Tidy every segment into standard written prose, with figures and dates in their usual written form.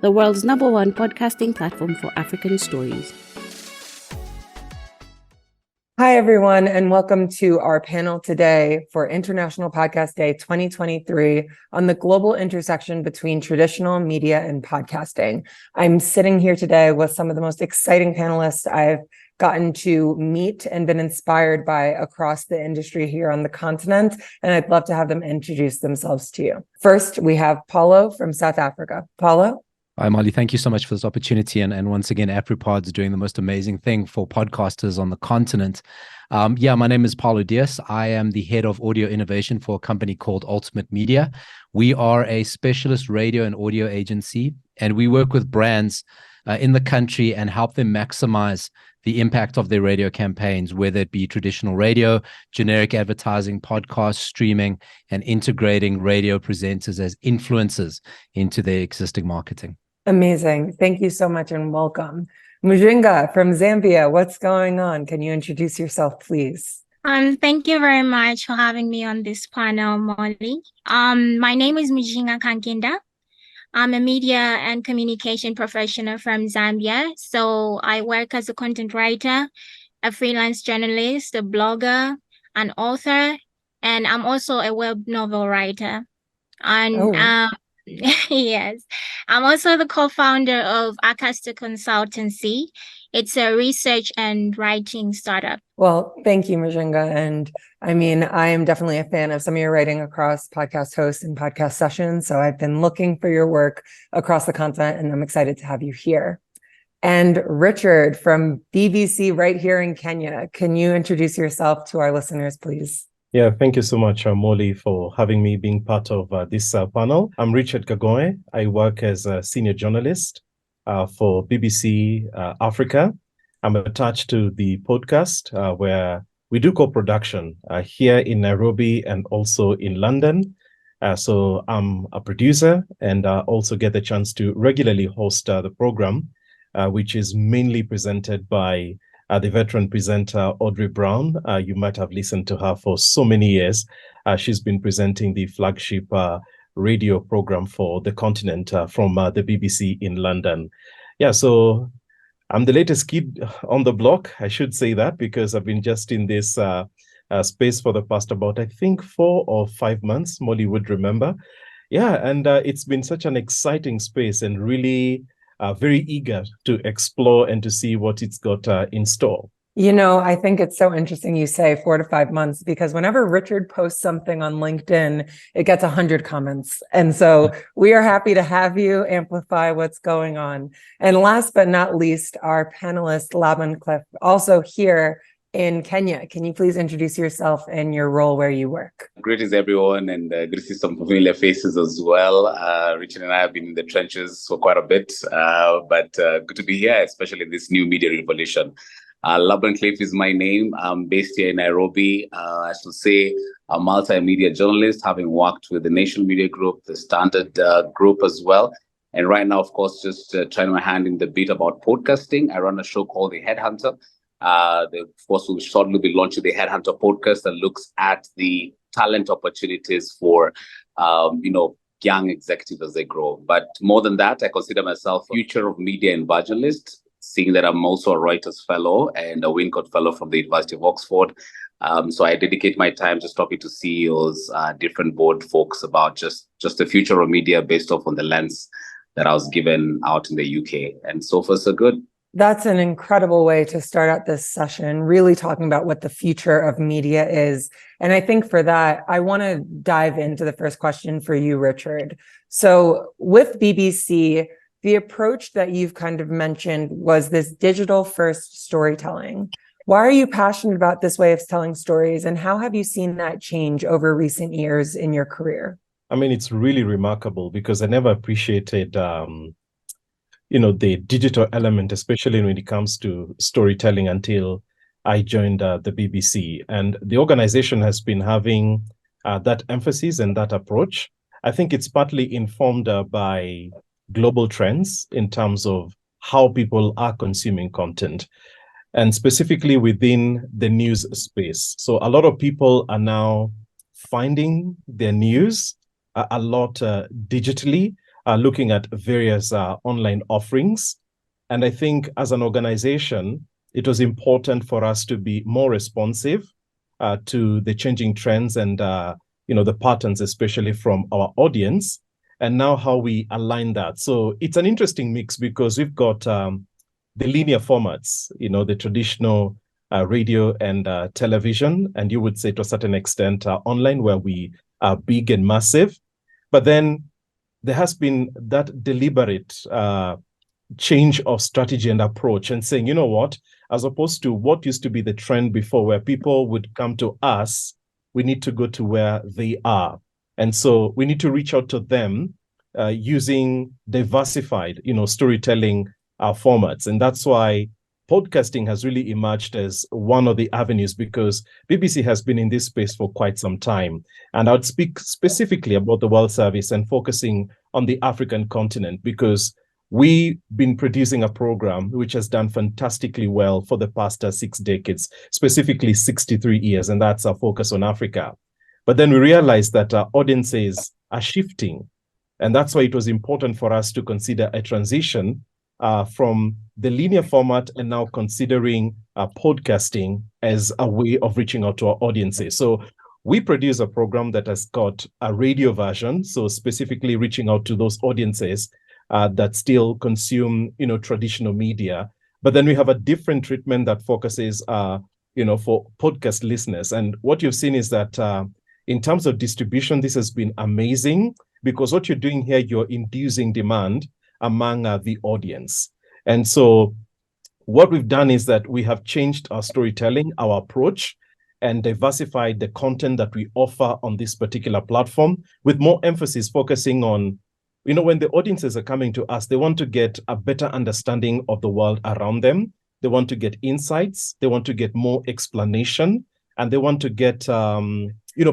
the world's #1 podcasting platform for African stories. Hi, everyone, and welcome to our panel today for International Podcast Day 2023 on the global intersection between traditional media and podcasting. I'm sitting here today with some of the most exciting panelists I've gotten to meet and been inspired by across the industry here on the continent, and I'd love to have them introduce themselves to you. First, we have Paulo from South Africa. Paulo? Hi, Molly. Thank you so much for this opportunity. And once again, Afripods doing the most amazing thing for podcasters on the continent. My name is Paulo Dias. I am the head of audio innovation for a company called Ultimate Media. We are a specialist radio and audio agency, and we work with brands in the country and help them maximize the impact of their radio campaigns, whether it be traditional radio, generic advertising, podcast, streaming, and integrating radio presenters as influencers into their existing marketing. Amazing. Thank you so much and welcome. Muzhinga from Zambia, what's going on? Can you introduce yourself, please? Thank you very much for having me on this panel, Molly. My name is Muzhinga Kankinda. I'm a media and communication professional from Zambia. So I work as a content writer, a freelance journalist, a blogger, an author, and I'm also a web novel writer. And yes, I'm also the co-founder of Acastar Consultancy. It's a research and writing startup. Well, thank you, Muzhinga. And I mean, I am definitely a fan of some of your writing across podcast hosts and podcast sessions. So I've been looking for your work across the continent, and I'm excited to have you here. And Richard from BBC right here in Kenya, can you introduce yourself to our listeners, please? Yeah, thank you so much, Molly, for having me being part of this panel. I'm Richard Kagoe. I work as a senior journalist for BBC Africa. I'm attached to the podcast where we do co-production here in Nairobi and also in London. So I'm a producer and also get the chance to regularly host the program, which is mainly presented by the veteran presenter, Audrey Brown. You might have listened to her for so many years. She's been presenting the flagship radio program for the continent from the BBC in London. Yeah, so I'm the latest kid on the block. I should say that because I've been just in this space for the past about, I think, 4 or 5 months, Molly would remember. Yeah, and it's been such an exciting space and really very eager to explore and to see what it's got in store. You know, I think it's so interesting you say 4 to 5 months, because whenever Richard posts something on LinkedIn, it gets 100 comments. And so we are happy to have you amplify what's going on. And last but not least, our panelist, Laban Cliff, also here in Kenya. Can you please introduce yourself and your role where you work? Greetings, everyone, and good to see some familiar faces as well. Richard and I have been in the trenches for quite a bit, but good to be here, especially in this new media revolution. Laban Cliff is my name. I'm based here in Nairobi. I should say a multimedia journalist, having worked with the Nation Media Group, the Standard Group as well. And right now, of course, just trying my hand in the bit about podcasting. I run a show called The Headhunter. Of course, we'll shortly be launching the Headhunter podcast that looks at the talent opportunities for, young executives as they grow. But more than that, I consider myself a future of media evangelist, seeing that I'm also a Reuters Fellow and a Wincott Fellow from the University of Oxford. So I dedicate my time just talking to CEOs, different board folks about just the future of media based off on the lens that I was given out in the UK. And so far, so good. That's an incredible way to start out this session, really talking about what the future of media is. And I think for that, I want to dive into the first question for you, Richard. So with BBC, the approach that you've kind of mentioned was this digital first storytelling. Why are you passionate about this way of telling stories, and how have you seen that change over recent years in your career? I mean, it's really remarkable because I never appreciated the digital element, especially when it comes to storytelling, until I joined the BBC. And the organization has been having that emphasis and that approach. I think it's partly informed by global trends in terms of how people are consuming content, and specifically within the news space. So a lot of people are now finding their news a lot digitally, looking at various online offerings. And I think as an organization, it was important for us to be more responsive to the changing trends and the patterns, especially from our audience, and now how we align that. So it's an interesting mix because we've got the linear formats, the traditional radio and television, and you would say to a certain extent online, where we are big and massive. But then there has been that deliberate change of strategy and approach, and saying, you know what, as opposed to what used to be the trend before, where people would come to us, we need to go to where they are. And so we need to reach out to them using diversified, storytelling formats. And that's why podcasting has really emerged as one of the avenues, because BBC has been in this space for quite some time. And I would speak specifically about the World Service and focusing on the African continent, because we've been producing a program which has done fantastically well for the past 6 decades, specifically 63 years, and that's our focus on Africa. But then we realized that our audiences are shifting, and that's why it was important for us to consider a transition from the linear format and now considering podcasting as a way of reaching out to our audiences. So we produce a program that has got a radio version, so specifically reaching out to those audiences that still consume, traditional media. But then we have a different treatment that focuses, for podcast listeners. And what you've seen is that in terms of distribution, this has been amazing, because what you're doing here, you're inducing demand among the audience. And so what we've done is that we have changed our storytelling, our approach, and diversified the content that we offer on this particular platform, with more emphasis focusing on, when the audiences are coming to us, they want to get a better understanding of the world around them. They want to get insights. They want to get more explanation, and they want to get,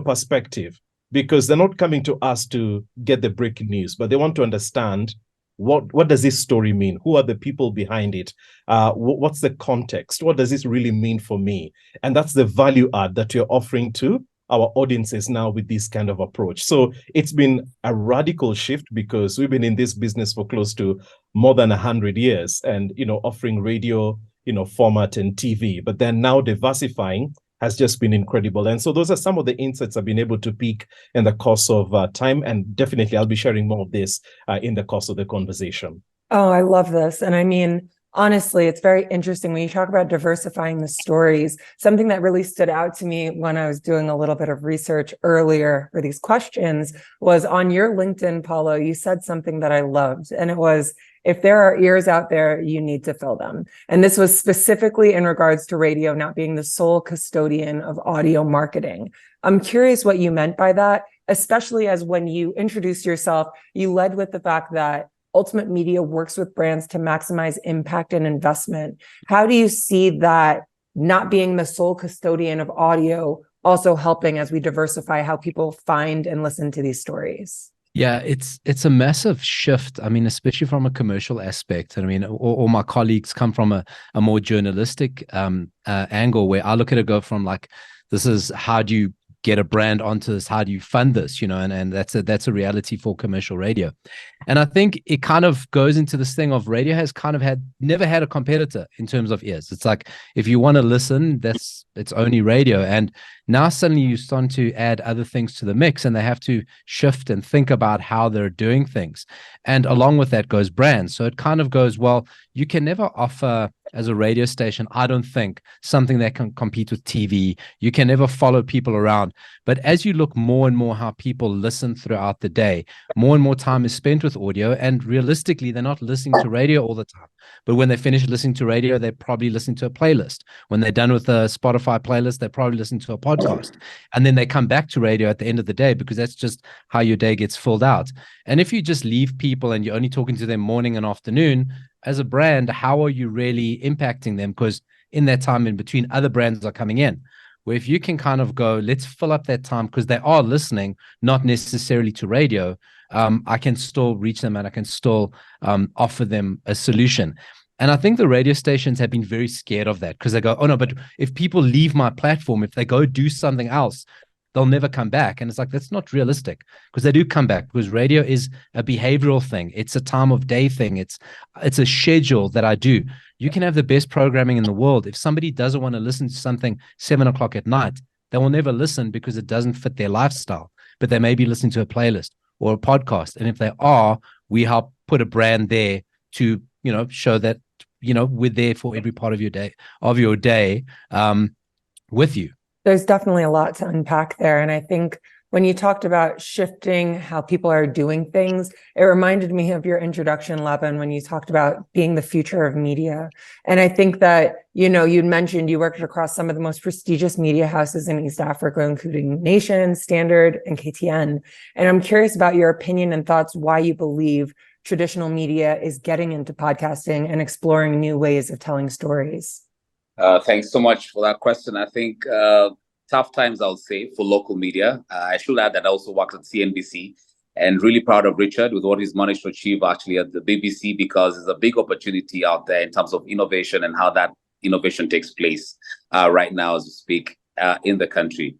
perspective, because they're not coming to us to get the breaking news, but they want to understand what does this story mean? Who are the people behind it? What's the context? What does this really mean for me? And that's the value add that you're offering to our audiences now with this kind of approach. So it's been a radical shift, because we've been in this business for close to more than 100 years and, offering radio, format and TV, but then now diversifying has just been incredible. And so those are some of the insights I've been able to pick in the course of time. And definitely I'll be sharing more of this in the course of the conversation. Oh, I love this. And I mean, honestly, it's very interesting when you talk about diversifying the stories. Something that really stood out to me when I was doing a little bit of research earlier for these questions was on your LinkedIn, Paulo, you said something that I loved. And it was, if there are ears out there, you need to fill them. And this was specifically in regards to radio not being the sole custodian of audio marketing. I'm curious what you meant by that, especially as when you introduced yourself, you led with the fact that Ultimate Media works with brands to maximize impact and investment. How do you see that not being the sole custodian of audio also helping as we diversify how people find and listen to these stories? Yeah, it's a massive shift. I mean, especially from a commercial aspect. And I mean, all my colleagues come from a more journalistic angle, where I look at it go from like, this is how do you get a brand onto this? How do you fund this? And that's a reality for commercial radio. And I think it kind of goes into this thing of radio has kind of never had a competitor in terms of ears. It's like, if you want to listen, it's only radio. And now suddenly you start to add other things to the mix, and they have to shift and think about how they're doing things. And along with that goes brands. So it kind of goes, well, you can never offer as a radio station, I don't think, something that can compete with TV. You can never follow people around. But as you look more and more how people listen throughout the day, more and more time is spent with audio. And realistically, they're not listening to radio all the time. But when they finish listening to radio, they're probably listening to a playlist. When they're done with a Spotify playlist, they're probably listening to a podcast. And then they come back to radio at the end of the day, because that's just how your day gets filled out. And if you just leave people and you're only talking to them morning and afternoon, as a brand, how are you really impacting them? Because in that time in between, other brands are coming in. Where if you can kind of go, let's fill up that time, because they are listening, not necessarily to radio, I can still reach them, and I can still offer them a solution. And I think the radio stations have been very scared of that, because they go, oh no, but if people leave my platform, if they go do something else, they'll never come back. And it's like, that's not realistic, because they do come back, because radio is a behavioral thing. It's a time of day thing. It's a schedule that I do. You can have the best programming in the world. If somebody doesn't want to listen to something 7 o'clock at night, they will never listen because it doesn't fit their lifestyle, but they may be listening to a playlist or a podcast. And if they are, we help put a brand there to, show that, we're there for every part of your day with you. There's definitely a lot to unpack there. And I think when you talked about shifting how people are doing things, it reminded me of your introduction, Laban, when you talked about being the future of media. And I think that, you'd mentioned you worked across some of the most prestigious media houses in East Africa, including Nation, Standard, and KTN. And I'm curious about your opinion and thoughts why you believe traditional media is getting into podcasting and exploring new ways of telling stories. Thanks so much for that question. I think tough times, I'll say, for local media. I should add that I also worked at CNBC, and really proud of Richard with what he's managed to achieve actually at the BBC, because there's a big opportunity out there in terms of innovation and how that innovation takes place right now as we speak in the country.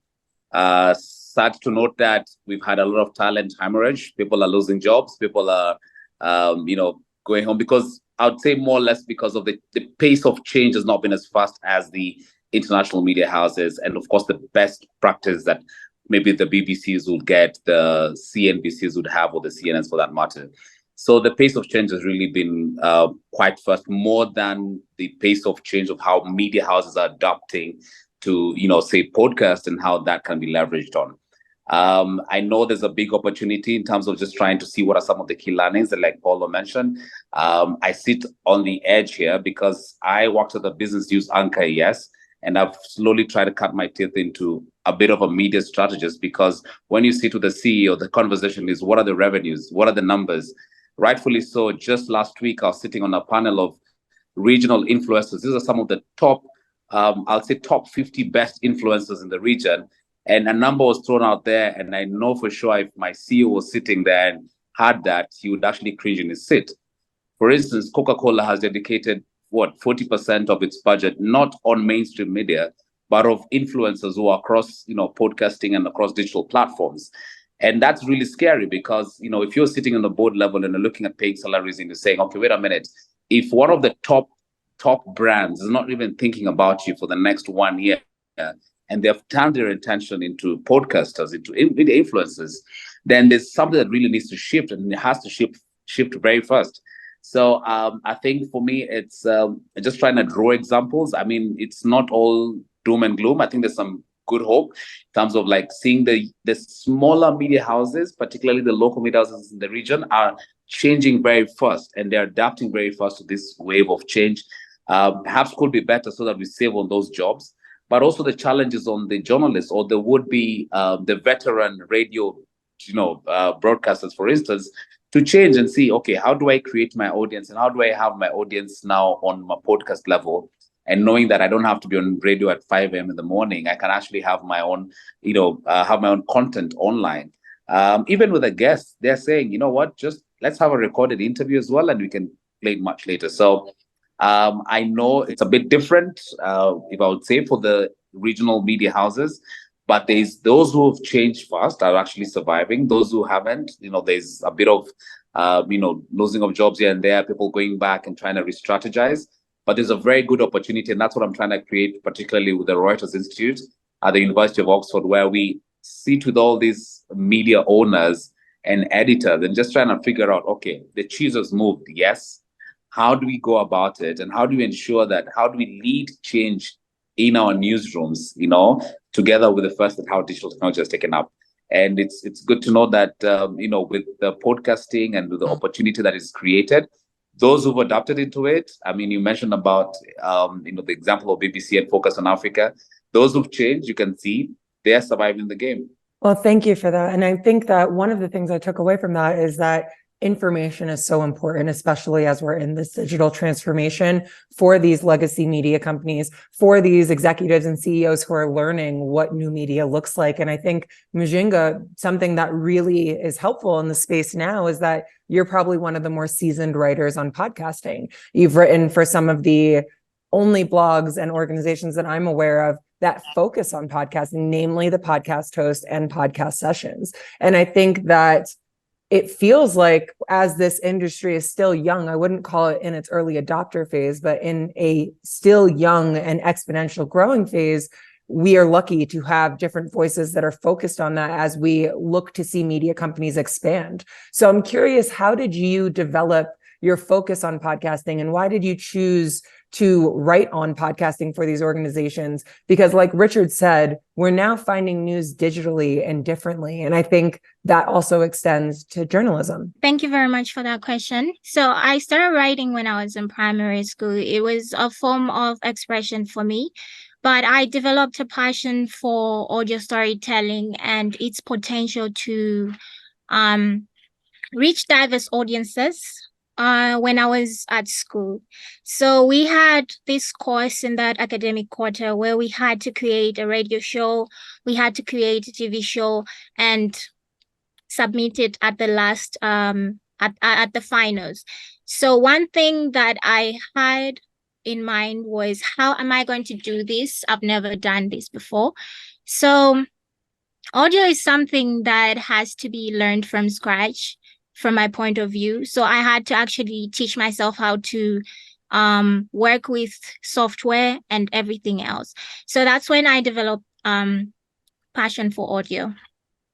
Sad to note that we've had a lot of talent hemorrhage. People are losing jobs. People are, going home, because I would say more or less because of the pace of change has not been as fast as the international media houses. And of course, the best practice that maybe the BBCs would get, the CNBCs would have, or the CNNs for that matter. So the pace of change has really been quite fast, more than the pace of change of how media houses are adapting to, say, podcast and how that can be leveraged on. I know there's a big opportunity in terms of just trying to see what are some of the key learnings that, like Paulo mentioned. I sit on the edge here because I worked at the business news anchor, yes, and I've slowly tried to cut my teeth into a bit of a media strategist, because when you sit with the CEO, the conversation is, what are the revenues? What are the numbers? Rightfully so. Just last week, I was sitting on a panel of regional influencers. These are some of the top, I'll say top 50 best influencers in the region. And a number was thrown out there. And I know for sure if my CEO was sitting there and had that, he would actually cringe in his seat. For instance, Coca-Cola has dedicated, 40% of its budget, not on mainstream media, but of influencers who are across, podcasting and across digital platforms. And that's really scary because, if you're sitting on the board level and you're looking at paying salaries and you're saying, okay, wait a minute, if one of the top brands is not even thinking about you for the next 1 year, and they've turned their attention into podcasters, into influencers, then there's something that really needs to shift, and it has to shift very fast. So I think for me, it's just trying to draw examples. I mean, it's not all doom and gloom. I think there's some good hope in terms of like seeing the smaller media houses, particularly the local media houses in the region, are changing very fast, and they're adapting very fast to this wave of change. Perhaps could be better so that we save on those jobs, but also the challenges on the journalists or the would-be the veteran radio, broadcasters, for instance, to change and see, okay, how do I create my audience, and how do I have my audience now on my podcast level? And knowing that I don't have to be on radio at 5 a.m. in the morning, I can actually have my own, have my own content online. Even with a guest, they're saying, just let's have a recorded interview as well, and we can play it much later. So I know it's a bit different, if I would say, for the regional media houses. But there's those who have changed fast are actually surviving. Those who haven't, there's a bit of, losing of jobs here and there, people going back and trying to re-strategize. But there's a very good opportunity, and that's what I'm trying to create, particularly with the Reuters Institute at the University of Oxford, where we sit with all these media owners and editors and just trying to figure out, okay, the cheese has moved, yes. How do we go about it? And how do we ensure that, how do we lead change in our newsrooms, together with the first that how digital technology has taken up. And it's good to know that, with the podcasting and with the opportunity that is created, those who've adapted into it, I mean, you mentioned about, the example of BBC and Focus on Africa, those who've changed, you can see they're surviving the game. Well, thank you for that. And I think that one of the things I took away from that is that information is so important, especially as we're in this digital transformation for these legacy media companies, for these executives and CEOs who are learning what new media looks like. And I think, Muzhinga, something that really is helpful in the space now is that you're probably one of the more seasoned writers on podcasting. You've written for some of the only blogs and organizations that I'm aware of that focus on podcasting, namely the podcast host and podcast sessions. And I think that it feels like, as this industry is still young, I wouldn't call it in its early adopter phase, but in a still young and exponential growing phase, we are lucky to have different voices that are focused on that as we look to see media companies expand. So I'm curious, how did you develop your focus on podcasting, and why did you choose to write on podcasting for these organizations? Because like Richard said, we're now finding news digitally and differently. And I think that also extends to journalism. Thank you very much for that question. So I started writing when I was in primary school. It was a form of expression for me, but I developed a passion for audio storytelling and its potential to reach diverse audiences when I was at school. So we had this course in that academic quarter where we had to create a radio show, we had to create a TV show, and submit it at the last at the finals. So one thing that I had in mind was, how am I going to do this? I've never done this before. So audio is something that has to be learned from scratch, from my point of view. So I had to actually teach myself how to work with software and everything else. So that's when I developed passion for audio.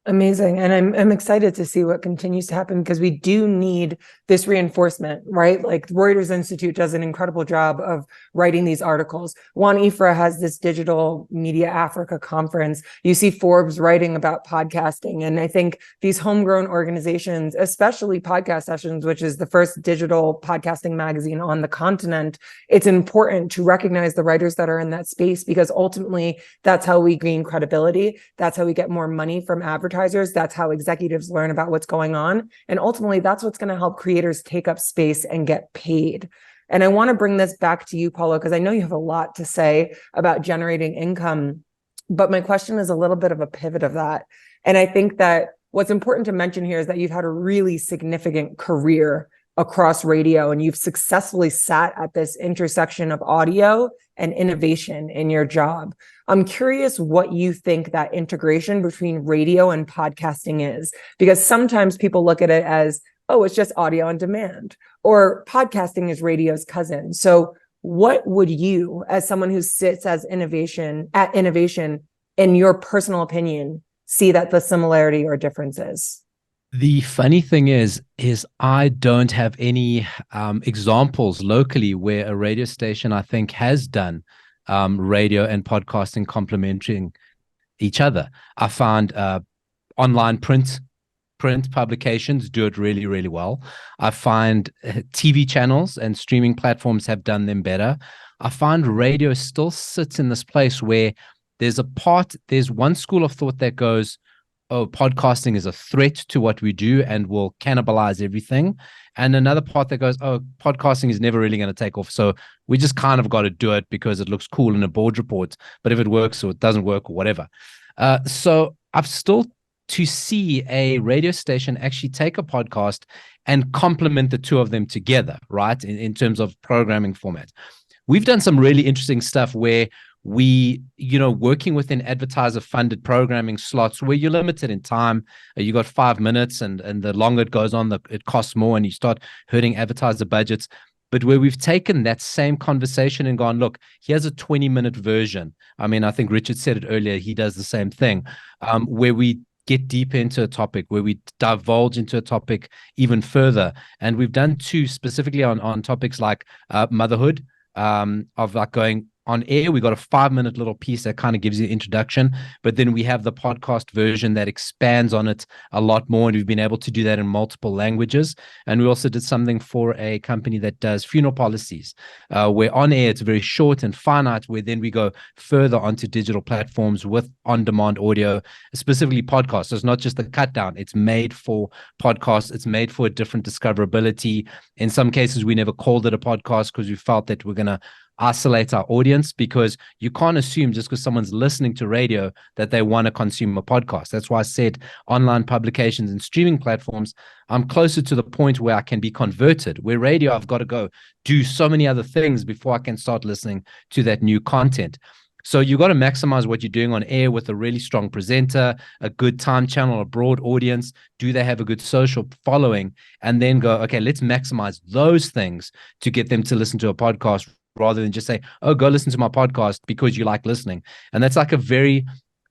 Amazing. And I'm excited to see what continues to happen, because we do need this reinforcement, right? Like Reuters Institute does an incredible job of writing these articles. Juan Ifra has this Digital Media Africa conference. You see Forbes writing about podcasting. And I think these homegrown organizations, especially Podcast Sessions, which is the first digital podcasting magazine on the continent, it's important to recognize the writers that are in that space, because ultimately that's how we gain credibility. That's how we get more money from advertisers. That's how executives learn about what's going on. And ultimately, that's what's going to help creators take up space and get paid. And I want to bring this back to you, Paulo, because I know you have a lot to say about generating income. But my question is a little bit of a pivot of that. And I think that what's important to mention here is that you've had a really significant career across radio, and you've successfully sat at this intersection of audio and innovation in your job. I'm curious what you think that integration between radio and podcasting is, because sometimes people look at it as, oh, it's just audio on demand, or podcasting is radio's cousin. So what would you, as someone who sits as innovation, in your personal opinion, see that the similarity or difference is? The funny thing is I don't have any examples locally where a radio station, I think, has done radio and podcasting complementing each other. I found online print publications do it really, really well. I find TV channels and streaming platforms have done them better. I find radio still sits in this place where there's one school of thought that goes, oh, podcasting is a threat to what we do and will cannibalize everything. And another part that goes, oh, podcasting is never really going to take off. So we just kind of got to do it because it looks cool in a board report. But if it works or it doesn't work or whatever. So I've still to see a radio station actually take a podcast and complement the two of them together, right? In terms of programming format. We've done some really interesting stuff where we, working within advertiser-funded programming slots where you're limited in time. You got 5 minutes, and the longer it goes on, it costs more, and you start hurting advertiser budgets. But where we've taken that same conversation and gone, look, here's a 20-minute version. I mean, I think Richard said it earlier. He does the same thing, where we get deep into a topic, where we divulge into a topic even further. And we've done two specifically on topics like motherhood, of like going on air. We got a 5-minute little piece that kind of gives you the introduction, but then we have the podcast version that expands on it a lot more. And we've been able to do that in multiple languages. And we also did something for a company that does funeral policies, where on air it's very short and finite, where then we go further onto digital platforms with on-demand audio, specifically podcasts. So it's not just the cut down. It's made for podcasts. It's made for a different discoverability. In some cases, we never called it a podcast because we felt that we're going to isolate our audience, because you can't assume just because someone's listening to radio that they want to consume a podcast. That's why I said online publications and streaming platforms, I'm closer to the point where I can be converted. Where radio, I've got to go do so many other things before I can start listening to that new content. So you got to maximize what you're doing on air with a really strong presenter, a good time channel, a broad audience. Do they have a good social following? And then go, okay, let's maximize those things to get them to listen to a podcast rather than just say, oh, go listen to my podcast because you like listening. And that's like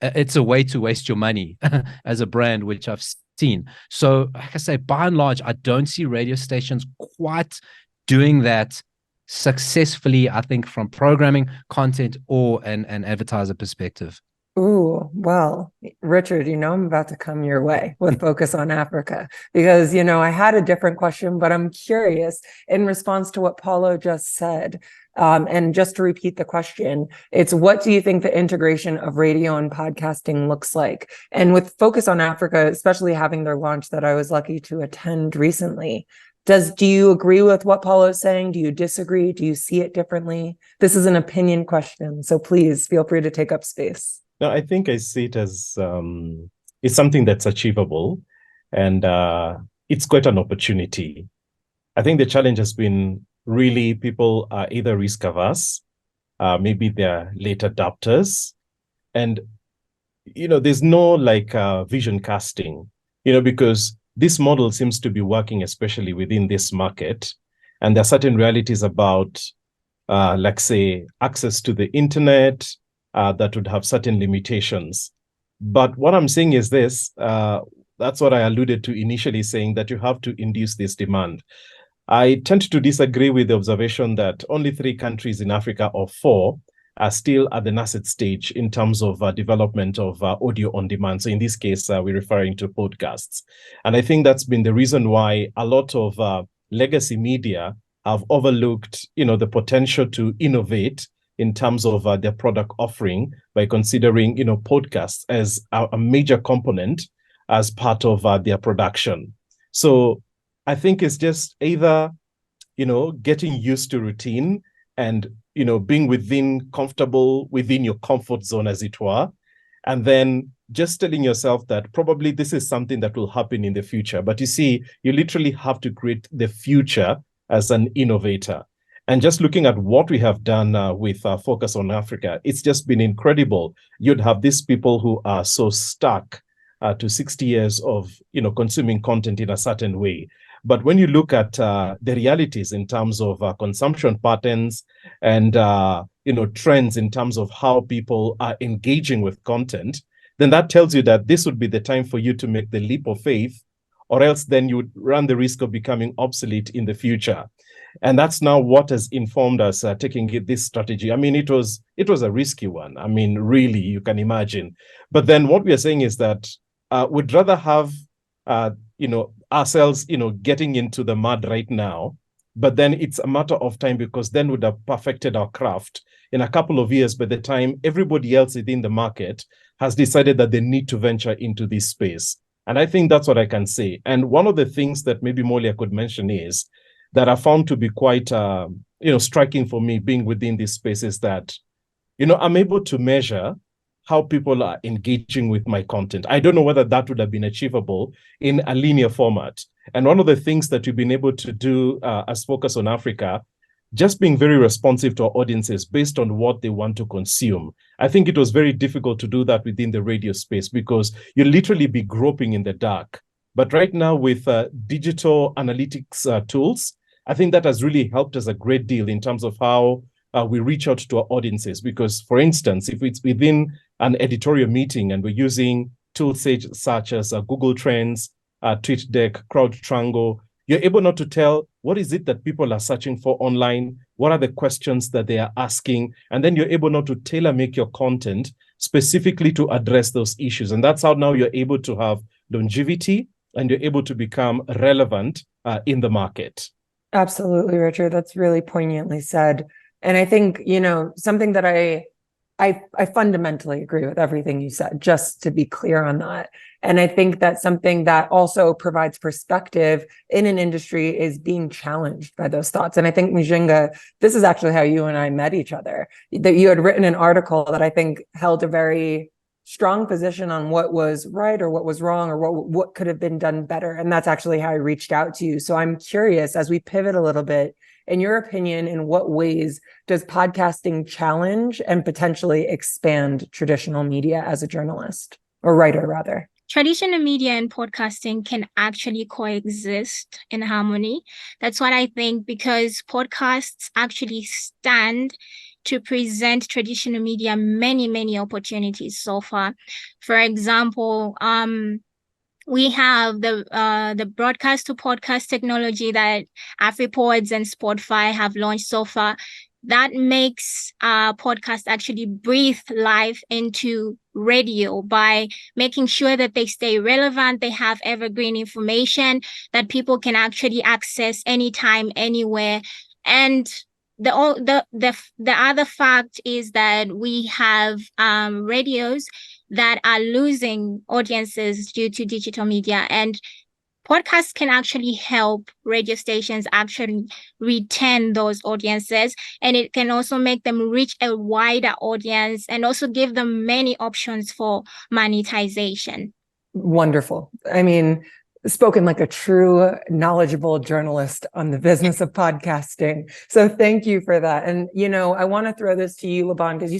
it's a way to waste your money as a brand, which I've seen. So like I say, by and large, I don't see radio stations quite doing that successfully, I think, from programming, content, or an advertiser perspective. Ooh, well, Richard, I'm about to come your way with Focus on Africa because, I had a different question, but I'm curious in response to what Paulo just said. And just to repeat the question, it's what do you think the integration of radio and podcasting looks like? And with Focus on Africa, especially having their launch that I was lucky to attend recently, do you agree with what Paulo is saying? Do you disagree? Do you see it differently? This is an opinion question, so please feel free to take up space. No, I think I see it as it's something that's achievable, and it's quite an opportunity. I think the challenge has been really people are either risk averse, maybe they're late adopters, and there's no vision casting, because this model seems to be working, especially within this market, and there are certain realities about, say, access to the internet that would have certain limitations. But what I'm saying is this: that's what I alluded to initially, saying that you have to induce this demand. I tend to disagree with the observation that only 3 countries in Africa, or 4, are still at the nascent stage in terms of development of audio on demand. So in this case, we're referring to podcasts. And I think that's been the reason why a lot of legacy media have overlooked, the potential to innovate in terms of their product offering by considering, podcasts as a major component as part of their production. So I think it's just either, getting used to routine and, being comfortable within your comfort zone, as it were, and then just telling yourself that probably this is something that will happen in the future. But you see, you literally have to create the future as an innovator. And just looking at what we have done with Focus on Africa, it's just been incredible. You'd have these people who are so stuck to 60 years of, consuming content in a certain way. But when you look at the realities in terms of consumption patterns and, trends in terms of how people are engaging with content, then that tells you that this would be the time for you to make the leap of faith, or else then you would run the risk of becoming obsolete in the future. And that's now what has informed us taking this strategy. I mean, it was a risky one. I mean, really, you can imagine. But then what we are saying is that we'd rather have, ourselves, getting into the mud right now, but then it's a matter of time, because then we'd have perfected our craft in a couple of years by the time everybody else within the market has decided that they need to venture into this space. And I think that's what I can say. And one of the things that maybe Molly I could mention is that I found to be quite, striking for me being within this space is that, I'm able to measure how people are engaging with my content. I don't know whether that would have been achievable in a linear format. And one of the things that we've been able to do as Focus on Africa, just being very responsive to our audiences based on what they want to consume. I think it was very difficult to do that within the radio space because you literally be groping in the dark. But right now with digital analytics tools, I think that has really helped us a great deal in terms of how we reach out to our audiences. Because, for instance, if it's within an editorial meeting and we're using tools such as Google Trends, TweetDeck, CrowdTrangle, you're able not to tell what is it that people are searching for online, what are the questions that they are asking, and then you're able not to tailor make your content specifically to address those issues. And that's how now you're able to have longevity and you're able to become relevant in the market. Absolutely, Richard. That's really poignantly said. And I think, something that I fundamentally agree with everything you said, just to be clear on that. And I think that something that also provides perspective in an industry is being challenged by those thoughts. And I think, Muzhinga, this is actually how you and I met each other, that you had written an article that I think held a very strong position on what was right or what was wrong or what could have been done better. And that's actually how I reached out to you. So I'm curious, as we pivot a little bit in your opinion, in what ways does podcasting challenge and potentially expand traditional media as a journalist or writer, rather? Traditional media and podcasting can actually coexist in harmony. That's what I think, because podcasts actually stand to present traditional media many opportunities so far. For example, we have the broadcast to podcast technology that Afripods and Spotify have launched so far. That makes podcasts actually breathe life into radio by making sure that they stay relevant, they have evergreen information that people can actually access anytime, anywhere. And the other fact is that we have radios that are losing audiences due to digital media, and podcasts can actually help radio stations actually retain those audiences, and it can also make them reach a wider audience and also give them many options for monetization. Wonderful. I mean, spoken like a true knowledgeable journalist on the business of podcasting. So thank you for that. And, I want to throw this to you, Laban, because you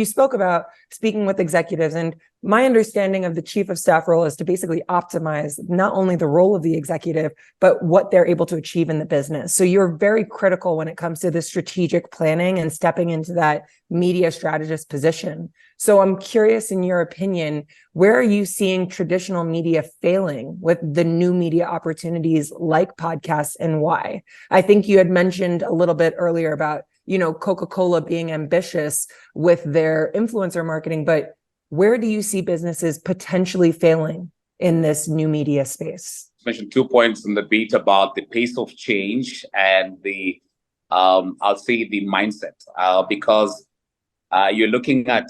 spoke about speaking with executives, and my understanding of the chief of staff role is to basically optimize not only the role of the executive, but what they're able to achieve in the business. So you're very critical when it comes to the strategic planning and stepping into that media strategist position. So I'm curious, in your opinion, where are you seeing traditional media failing with the new media opportunities like podcasts, and why? I think you had mentioned a little bit earlier about, Coca-Cola being ambitious with their influencer marketing, but where do you see businesses potentially failing in this new media space? I mentioned 2 points in the beat about the pace of change and the, I'll say the mindset, because you're looking at,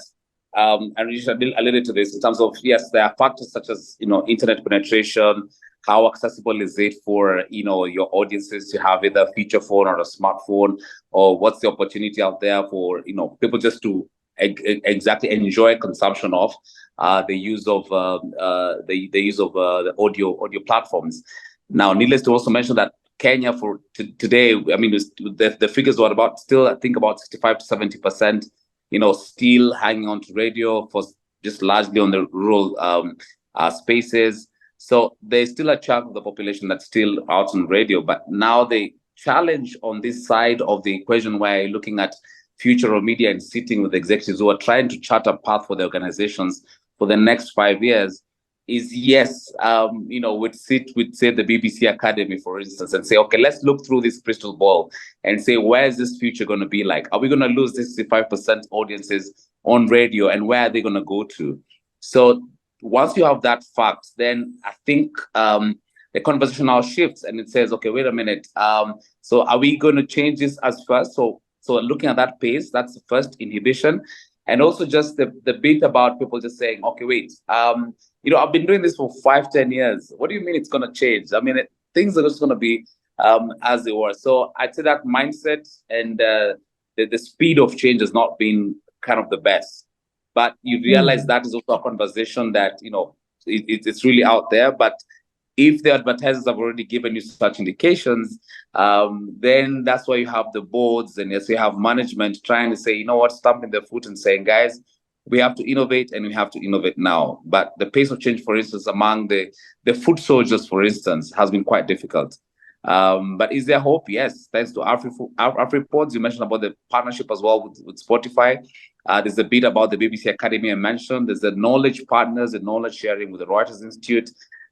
and Richard alluded to this in terms of, yes, there are factors such as, internet penetration, how accessible is it for, your audiences to have either a feature phone or a smartphone, or what's the opportunity out there for, people just to exactly enjoy consumption of the use of the audio platforms. Now, needless to also mention that Kenya for today, I mean, the figures were about still, I think, about 65 to 70%, still hanging on to radio, for just largely on the rural spaces. So there's still a chunk of the population that's still out on radio. But now the challenge on this side of the equation, where you're looking at future of media and sitting with executives who are trying to chart a path for the organizations for the next 5 years, is yes, we'd sit with, say, the BBC Academy, for instance, and say, okay, let's look through this crystal ball and say, where is this future going to be like? Are we going to lose this 65% audiences on radio, and where are they going to go to? So once you have that fact, then I think the conversation now shifts, and it says, okay, wait a minute. So are we going to change this as first? So looking at that pace, that's the first inhibition. And also just the bit about people just saying, okay, wait, I've been doing this for 5-10 years. What do you mean it's going to change? I mean, things are just going to be as they were. So I'd say that mindset and the speed of change has not been kind of the best. But you realize that is also a conversation that, it's really out there. But if the advertisers have already given you such indications, then that's why you have the boards, and yes, you have management trying to say, stamping their foot and saying, guys, we have to innovate, and we have to innovate now. But the pace of change, for instance, among the food soldiers, for instance, has been quite difficult. But is there hope? Yes, thanks to Afripods. You mentioned about the partnership as well with Spotify. There's a bit about the BBC Academy I mentioned. There's the knowledge partners, the knowledge sharing with the Reuters Institute.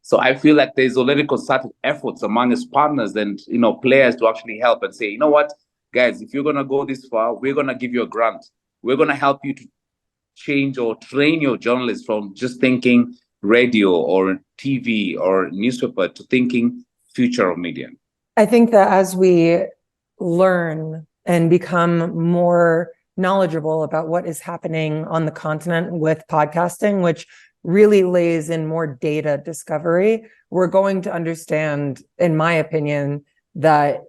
So I feel like there's already concerted efforts among its partners and players to actually help and say, what, guys, if you're going to go this far, we're going to give you a grant. We're going to help you to change or train your journalists from just thinking radio or TV or newspaper to thinking future of media. I think that as we learn and become more knowledgeable about what is happening on the continent with podcasting, which really lays in more data discovery, we're going to understand, in my opinion, that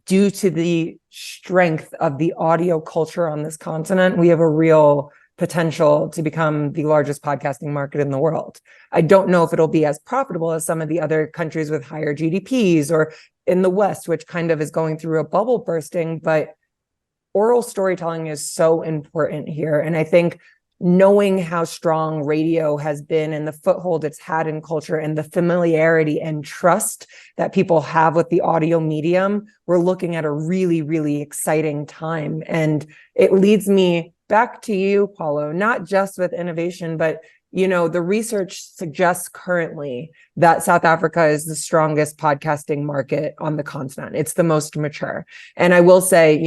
due to the strength of the audio culture on this continent, we have a real potential to become the largest podcasting market in the world. I don't know if it'll be as profitable as some of the other countries with higher GDPs or in the West, which kind of is going through a bubble bursting, but oral storytelling is so important here. And I think knowing how strong radio has been and the foothold it's had in culture and the familiarity and trust that people have with the audio medium, we're looking at a really, really exciting time. And it leads me back to you, Paulo, not just with innovation, but the research suggests currently that South Africa is the strongest podcasting market on the continent. It's the most mature. And I will say,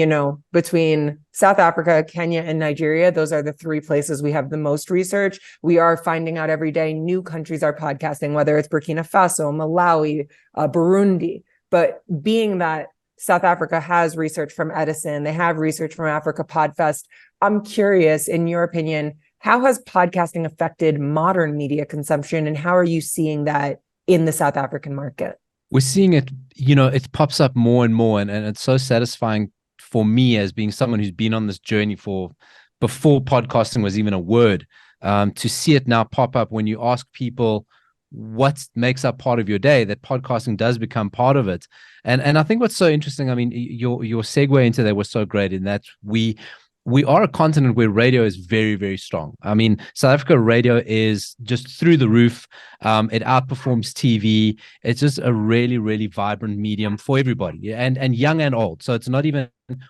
between South Africa, Kenya, and Nigeria, those are the three places we have the most research. We are finding out every day new countries are podcasting, whether it's Burkina Faso, Malawi, Burundi. But being that South Africa has research from Edison, they have research from Africa Podfest, I'm curious, in your opinion, how has podcasting affected modern media consumption, and how are you seeing that in the South African market? We're seeing it, it pops up more and more, and it's so satisfying for me as being someone who's been on this journey before podcasting was even a word, to see it now pop up when you ask people what makes up part of your day, that podcasting does become part of it. And I think what's so interesting, I mean, your segue into that was so great in that we are a continent where radio is very, very strong. I mean, South Africa radio is just through the roof. It outperforms TV. It's just a really, really vibrant medium for everybody, and young and old. So it's not even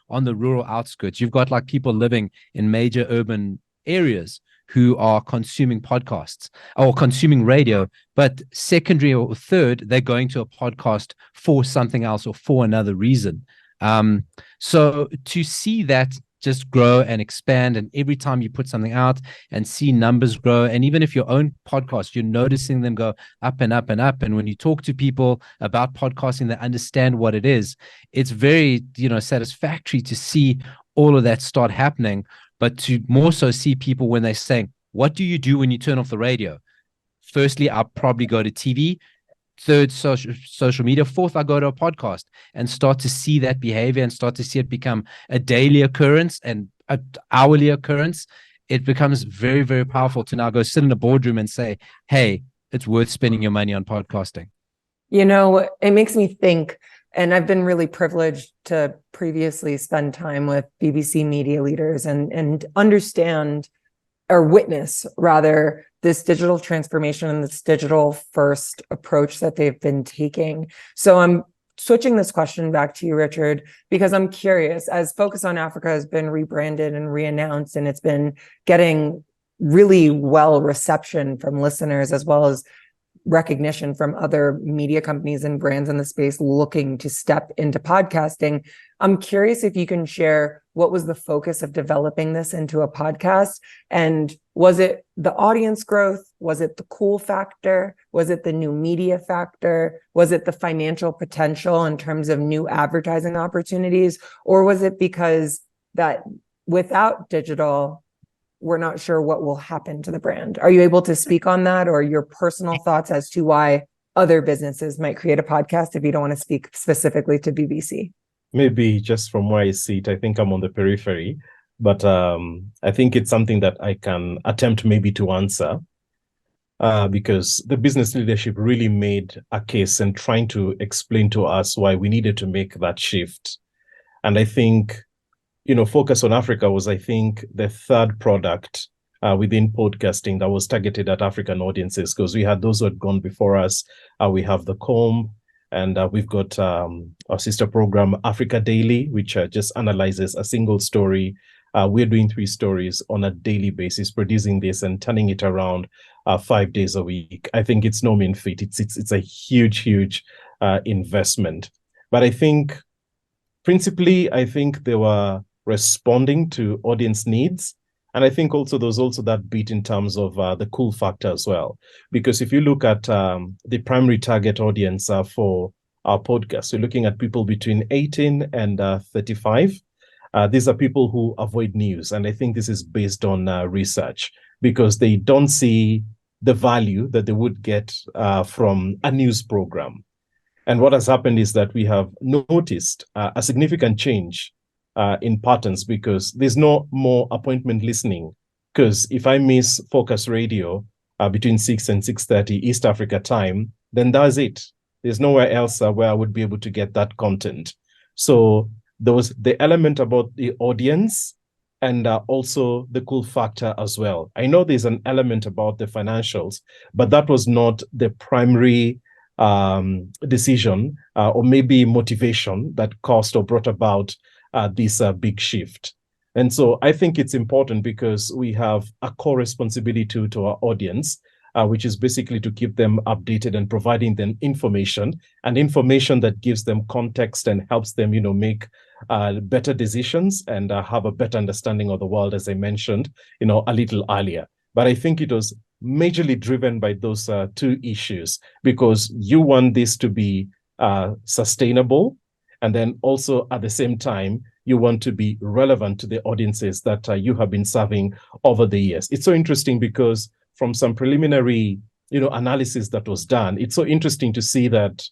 on the rural outskirts. You've got like people living in major urban areas who are consuming podcasts or consuming radio, but secondary or third, they're going to a podcast for something else or for another reason. So to see that just grow and expand, and every time you put something out and see numbers grow, and even if your own podcast, you're noticing them go up and up and up, and when you talk to people about podcasting, they understand what it is. It's very satisfactory to see all of that start happening, but to more so see people when they're saying, what do you do when you turn off the radio? Firstly, I'll probably go to TV. Third, social media. Fourth, I go to a podcast, and start to see that behavior and start to see it become a daily occurrence and an hourly occurrence. It becomes very, very powerful to now go sit in a boardroom and say, hey, it's worth spending your money on podcasting. It makes me think, and I've been really privileged to previously spend time with BBC media leaders and understand, or witness rather, this digital transformation and this digital first approach that they've been taking. So I'm switching this question back to you, Richard, because I'm curious, as Focus on Africa has been rebranded and reannounced, and it's been getting really well reception from listeners, as well as recognition from other media companies and brands in the space looking to step into podcasting. I'm curious if you can share what was the focus of developing this into a podcast, and was it the audience growth? Was it the cool factor? Was it the new media factor? Was it the financial potential in terms of new advertising opportunities? Or was it because that without digital, we're not sure what will happen to the brand? Are you able to speak on that, or your personal thoughts as to why other businesses might create a podcast if you don't want to speak specifically to BBC? Maybe just from where I see it, I think I'm on the periphery, but I think it's something that I can attempt maybe to answer, because the business leadership really made a case and trying to explain to us why we needed to make that shift. And I think, Focus on Africa was, I think, the third product within podcasting that was targeted at African audiences, because we had those who had gone before us. We have The Comb, and we've got our sister program, Africa Daily, which just analyzes a single story. We're doing 3 stories on a daily basis, producing this and turning it around 5 days a week. I think it's no mean feat. It's a huge investment. But I think, principally, they were responding to audience needs. And I think also there's also that bit in terms of the cool factor as well. Because if you look at the primary target audience for our podcast, we're looking at people between 18 and 35. These are people who avoid news. And I think this is based on research, because they don't see the value that they would get from a news program. And what has happened is that we have noticed a significant change in patterns, because there's no more appointment listening Because if I miss Focus Radio between 6 and 6:30 East Africa time, then that's it. There's nowhere else where I would be able to get that content. So there was the element about the audience and also the cool factor as well. I know there's an element about the financials, but that was not the primary decision or maybe motivation that caused or brought about this big shift. And so I think it's important because we have a core responsibility to our audience, which is basically to keep them updated and providing them information that gives them context and helps them, make better decisions and have a better understanding of the world, as I mentioned, a little earlier. But I think it was majorly driven by those two issues, because you want this to be sustainable, and then also at the same time, you want to be relevant to the audiences that you have been serving over the years. It's so interesting because from some preliminary, analysis that was done, it's so interesting to see that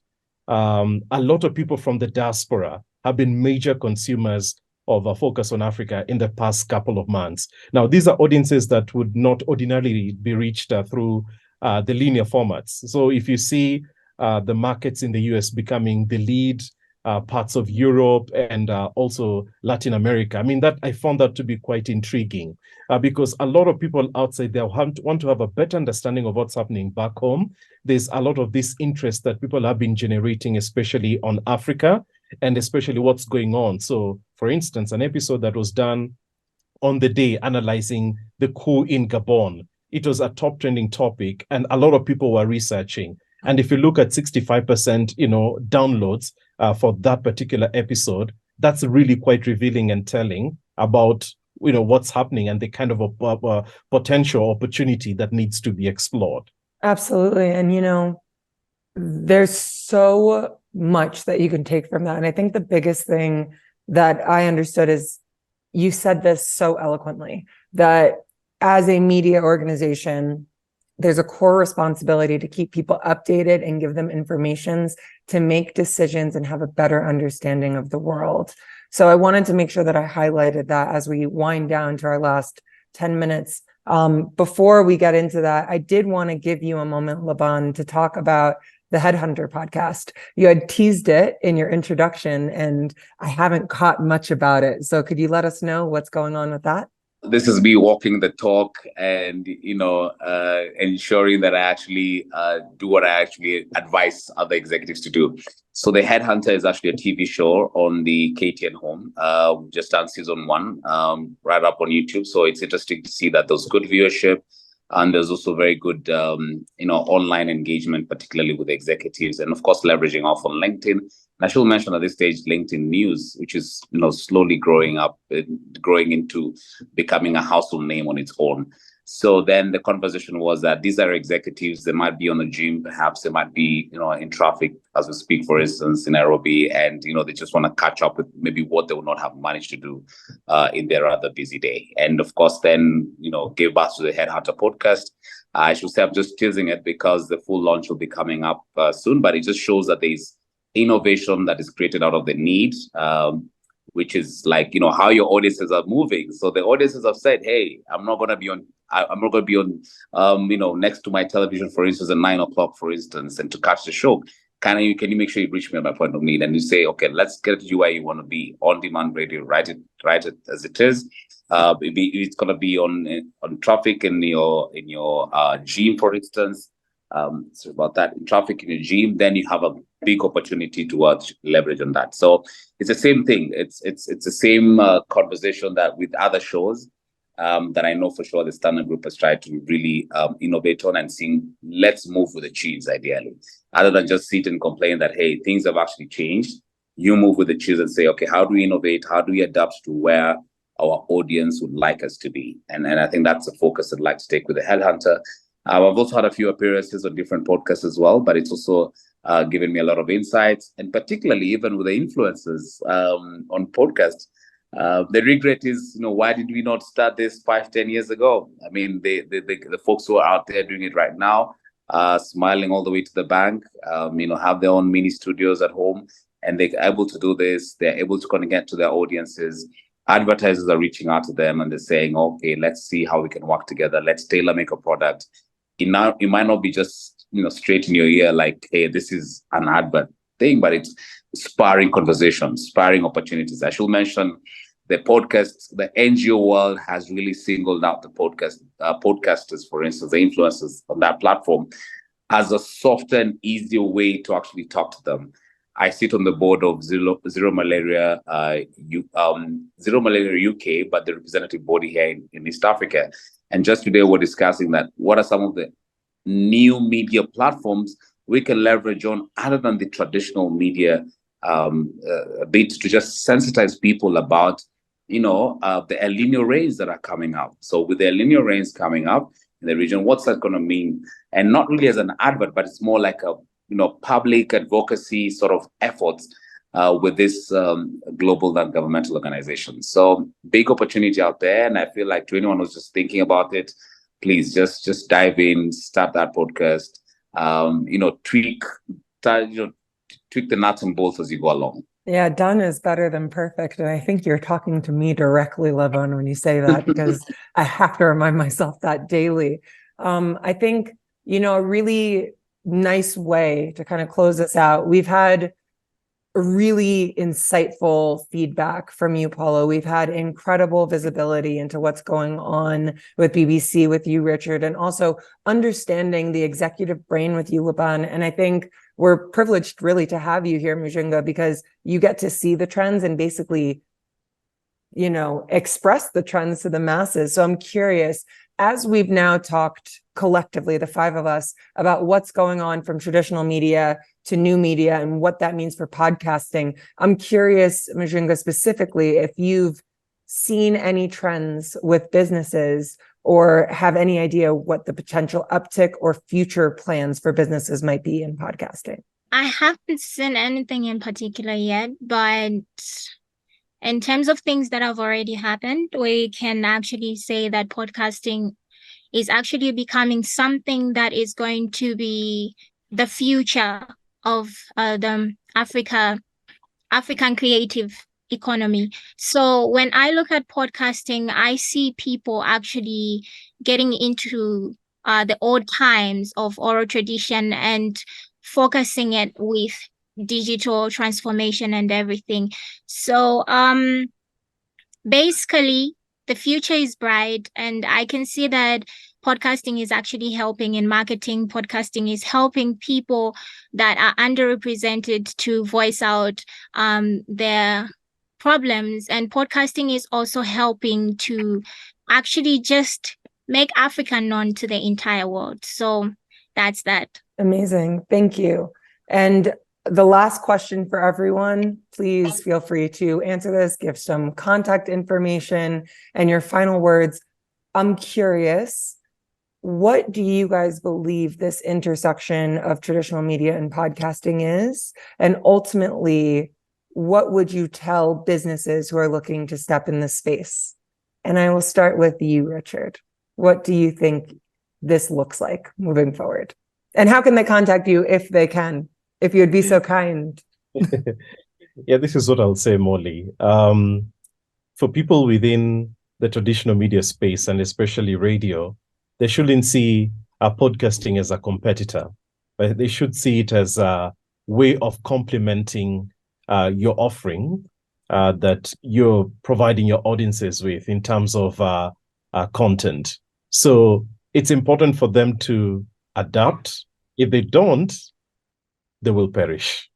a lot of people from the diaspora have been major consumers of a Focus on Africa in the past couple of months. Now, these are audiences that would not ordinarily be reached through the linear formats. So if you see the markets in the US becoming the lead, parts of Europe and also Latin America, I found that to be quite intriguing because a lot of people outside there want to have a better understanding of what's happening back home. There's a lot of this interest that people have been generating, especially on Africa, and especially what's going on. So, for instance, an episode that was done on the day analyzing the coup in Gabon, it was a top trending topic, and a lot of people were researching. And if you look at 65%, downloads for that particular episode, that's really quite revealing and telling about, what's happening and the kind of a potential opportunity that needs to be explored. Absolutely. And, there's so much that you can take from that. And I think the biggest thing that I understood is you said this so eloquently, that as a media organization, there's a core responsibility to keep people updated and give them informations to make decisions and have a better understanding of the world. So I wanted to make sure that I highlighted that as we wind down to our last 10 minutes. Before we get into that, I did want to give you a moment, Laban, to talk about the Headhunter podcast. You had teased it in your introduction, and I haven't caught much about it. So could you let us know what's going on with that? This is me walking the talk and, ensuring that I actually do what I actually advise other executives to do. So the Headhunter is actually a TV show on the KTN home. Just done season 1, right up on YouTube. So it's interesting to see that there's good viewership. And there's also very good, online engagement, particularly with executives, and of course, leveraging off on LinkedIn. And I should mention at this stage, LinkedIn News, which is, slowly growing into becoming a household name on its own. So then the conversation was that these are executives, they might be on a gym, perhaps they might be, in traffic as we speak, for instance, in Nairobi, and, they just want to catch up with maybe what they would not have managed to do in their rather busy day. And of course, then, gave birth to the Headhunter podcast. I should say I'm just teasing it because the full launch will be coming up soon, but it just shows that there's innovation that is created out of the need, which is like, how your audiences are moving. So the audiences have said, hey, I'm not going to be on, next to my television, for instance, at 9 o'clock, for instance, and to catch the show. Can you make sure you reach me at my point of need? And you say, okay, let's get you where you want to be. On demand radio, write it as it is. It's going to be on traffic in your gym, for instance. So about that, in traffic in your gym, then you have a big opportunity to leverage on that. So it's the same thing. It's the same conversation that with other shows that I know for sure the Standard Group has tried to really innovate on and seeing, let's move with the cheese ideally, other than just sit and complain that, hey, things have actually changed. You move with the cheese and say, okay, how do we innovate? How do we adapt to where our audience would like us to be? And I think that's the focus I'd like to take with the Headhunter. I've also had a few appearances on different podcasts as well, but it's also given me a lot of insights, and particularly even with the influencers on podcasts. The regret is, why did we not start this 5-10 years ago? I mean, the folks who are out there doing it right now, smiling all the way to the bank, have their own mini studios at home, and they're able to do this. They're able to connect to their audiences. advertisers are reaching out to them and they're saying, okay, let's see how we can work together. Let's tailor make a product. It might not be just, straight in your ear, like, hey, this is an advert thing, but it's sparring conversations, sparring opportunities. I should mention the podcast, the NGO world has really singled out the podcasters, for instance, the influencers on that platform, as a softer and easier way to actually talk to them. I sit on the board of Zero Malaria UK, but the representative body here in East Africa. And just today we're discussing that what are some of the new media platforms we can leverage on other than the traditional media bits to just sensitize people about, the El Nino rains that are coming up. So with the El Nino rains coming up in the region, what's that going to mean? And not really as an advert, but it's more like a public advocacy sort of efforts with this global non-governmental organization. So big opportunity out there. And I feel like to anyone who's just thinking about it, please just dive in, start that podcast, tweak the nuts and bolts as you go along. Yeah, done is better than perfect. And I think you're talking to me directly, Laban, when you say that, because I have to remind myself that daily. I think, a really nice way to kind of close this out. We've had really insightful feedback from you, Paulo. We've had incredible visibility into what's going on with BBC, with you, Richard, and also understanding the executive brain with you, Laban. And I think we're privileged really to have you here, Muzhinga, because you get to see the trends and basically, express the trends to the masses. So I'm curious, as we've now talked collectively, the five of us, about what's going on from traditional media to new media and what that means for podcasting, I'm curious, Muzhinga, specifically, if you've seen any trends with businesses or have any idea what the potential uptick or future plans for businesses might be in podcasting. I haven't seen anything in particular yet, but in terms of things that have already happened, we can actually say that podcasting is actually becoming something that is going to be the future of the African creative economy. So when I look at podcasting, I see people actually getting into the old times of oral tradition and focusing it with digital transformation and everything. So basically, the future is bright, and I can see that podcasting is actually helping in marketing. Podcasting is helping people that are underrepresented to voice out their problems. And podcasting is also helping to actually just make Africa known to the entire world. So that's that. Amazing. Thank you. And the last question for everyone, please feel free to answer this, give some contact information and your final words. I'm curious, what do you guys believe this intersection of traditional media and podcasting is? And ultimately, what would you tell businesses who are looking to step in this space? And I will start with you, Richard. What do you think this looks like moving forward? And how can they contact you if they can? If you'd be so kind. Yeah, this is what I'll say, Molly. For people within the traditional media space, and especially radio, they shouldn't see podcasting as a competitor, but they should see it as a way of complementing your offering that you're providing your audiences with in terms of content. So it's important for them to adapt. If they don't, they will perish.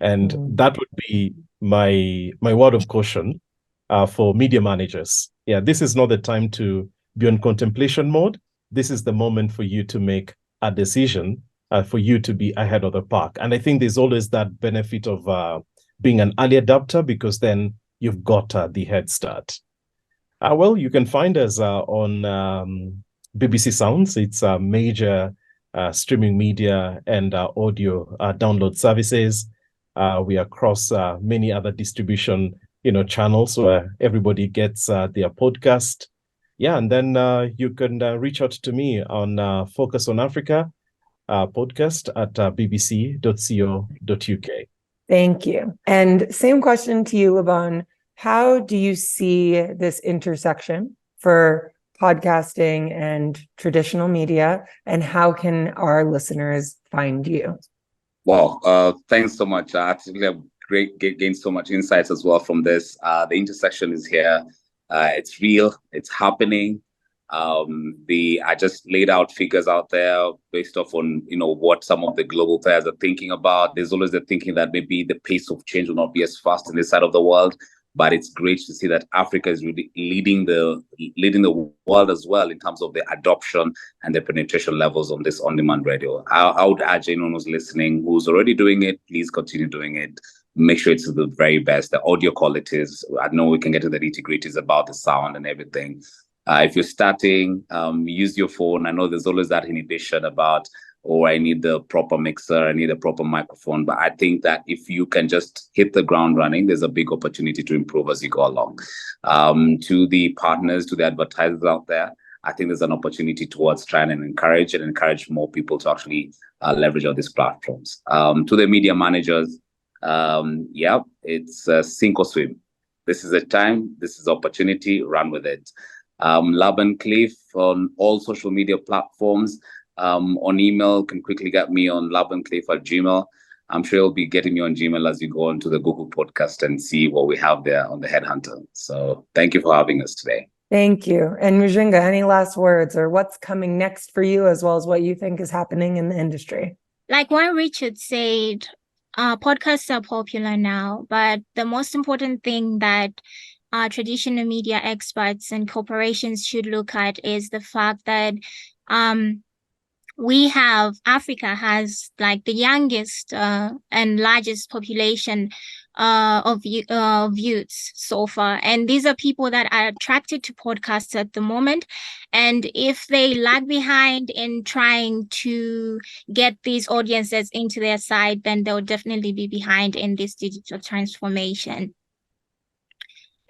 And that would be my word of caution for media managers. Yeah, this is not the time to be on contemplation mode. This is the moment for you to make a decision, for you to be ahead of the pack. And I think there's always that benefit of being an early adopter, because then you've got the head start. Well, you can find us on BBC Sounds. It's a major streaming media and audio download services. We are across many other distribution channels where everybody gets their podcast. Yeah, and then you can reach out to me on Focus on Africa podcast at bbc.co.uk. Thank you. And same question to you, Laban. How do you see this intersection for podcasting and traditional media, and how can our listeners find you? Well, thanks so much. I actually have gained so much insights as well from this. The intersection is here. It's real. It's happening. I just laid out figures out there based off on what some of the global players are thinking about. There's always the thinking that maybe the pace of change will not be as fast in this side of the world, but it's great to see that Africa is really leading the world as well in terms of the adoption and the penetration levels on this on-demand radio. I would urge anyone who's listening, who's already doing it, please continue doing it. Make sure it's the very best. The audio qualities, I know we can get to the nitty-gritties about the sound and everything. If you're starting, use your phone. I know there's always that inhibition about, I need the proper mixer, I need a proper microphone. But I think that if you can just hit the ground running, there's a big opportunity to improve as you go along. To the partners, to the advertisers out there, I think there's an opportunity towards trying and encourage more people to actually leverage on these platforms. To the media managers, it's sink or swim. This is a time, this is opportunity, run with it. Laban Cliff on all social media platforms. On email, can quickly get me on labancliff@gmail. I'm sure you'll be getting me on Gmail as you go onto the Google podcast and see what we have there on the Headhunter. So thank you for having us today. Thank you. And Muzhinga, any last words or what's coming next for you, as well as what you think is happening in the industry? Like what Richard said, podcasts are popular now, but the most important thing that traditional media experts and corporations should look at is the fact that Africa has like the youngest and largest population of youths so far. And these are people that are attracted to podcasts at the moment. And if they lag behind in trying to get these audiences into their side, then they'll definitely be behind in this digital transformation.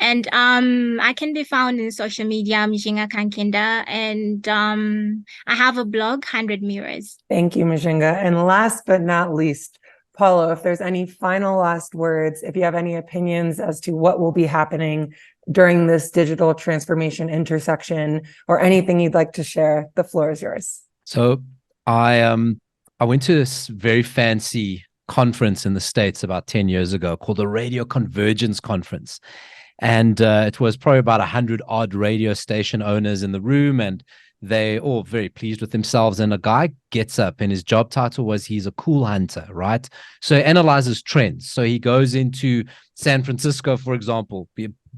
And I can be found in social media, Muzhinga Kankinda, and I have a blog, 100 Mirrors. Thank you, Muzhinga. And last but not least, Paulo, if there's any final last words, if you have any opinions as to what will be happening during this digital transformation intersection, or anything you'd like to share, the floor is yours. So I went to this very fancy conference in the States about 10 years ago called the Radio Convergence Conference. And it was probably about 100 odd radio station owners in the room, and they all very pleased with themselves. And a guy gets up, and his job title was he's a cool hunter, right? So he analyzes trends. So he goes into San Francisco, for example,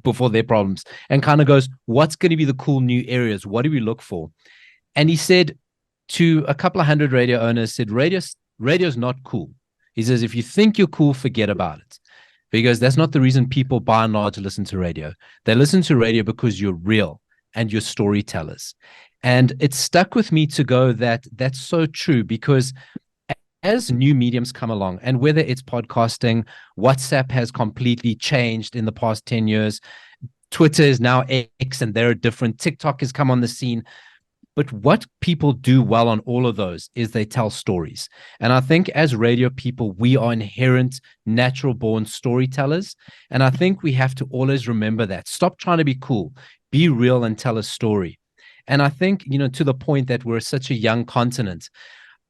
before their problems, and kind of goes, what's going to be the cool new areas? What do we look for? And he said to a couple of hundred radio owners, said, radio's not cool. He says, if you think you're cool, forget about it. Because that's not the reason people by and large listen to radio. They listen to radio because you're real and you're storytellers. And it stuck with me to go that that's so true, because as new mediums come along, and whether it's podcasting, WhatsApp has completely changed in the past 10 years. Twitter is now X and they're different. TikTok has come on the scene. But what people do well on all of those is they tell stories. And I think as radio people, we are inherent, natural-born storytellers. And I think we have to always remember that. Stop trying to be cool. Be real and tell a story. And I think, to the point that we're such a young continent,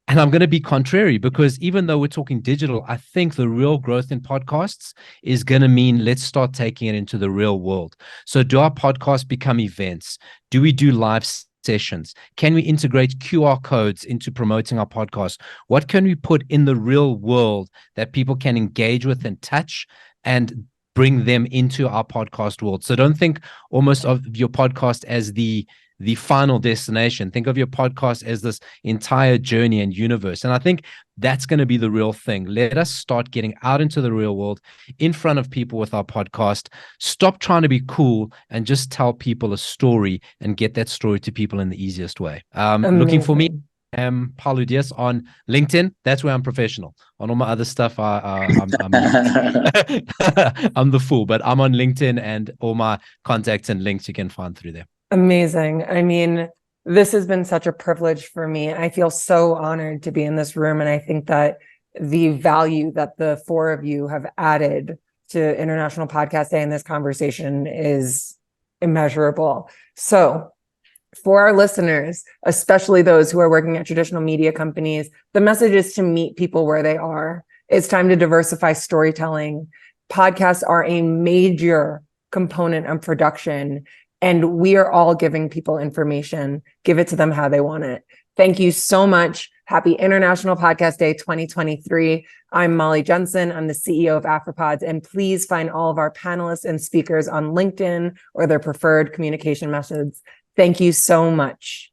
and I'm going to be contrary, because even though we're talking digital, I think the real growth in podcasts is going to mean let's start taking it into the real world. So do our podcasts become events? Do we do live sessions? Can we integrate QR codes into promoting our podcast? What can we put in the real world that people can engage with and touch and bring them into our podcast world? So don't think almost of your podcast as the final destination. Think of your podcast as this entire journey and universe. And I think that's going to be the real thing. Let us start getting out into the real world in front of people with our podcast. Stop trying to be cool and just tell people a story and get that story to people in the easiest way. Looking for me, I'm Paulo Diaz on LinkedIn. That's where I'm professional. On all my other stuff, I'm the fool, but I'm on LinkedIn, and all my contacts and links you can find through there. Amazing. I mean, this has been such a privilege for me. I feel so honored to be in this room. And I think that the value that the four of you have added to International Podcast Day and this conversation is immeasurable. So for our listeners, especially those who are working at traditional media companies, the message is to meet people where they are. It's time to diversify storytelling. Podcasts are a major component of production, and we are all giving people information. Give it to them how they want it. Thank you so much. Happy International Podcast Day 2023. I'm Molly Jensen. I'm the CEO of Afripods, and please find all of our panelists and speakers on LinkedIn or their preferred communication methods. Thank you so much.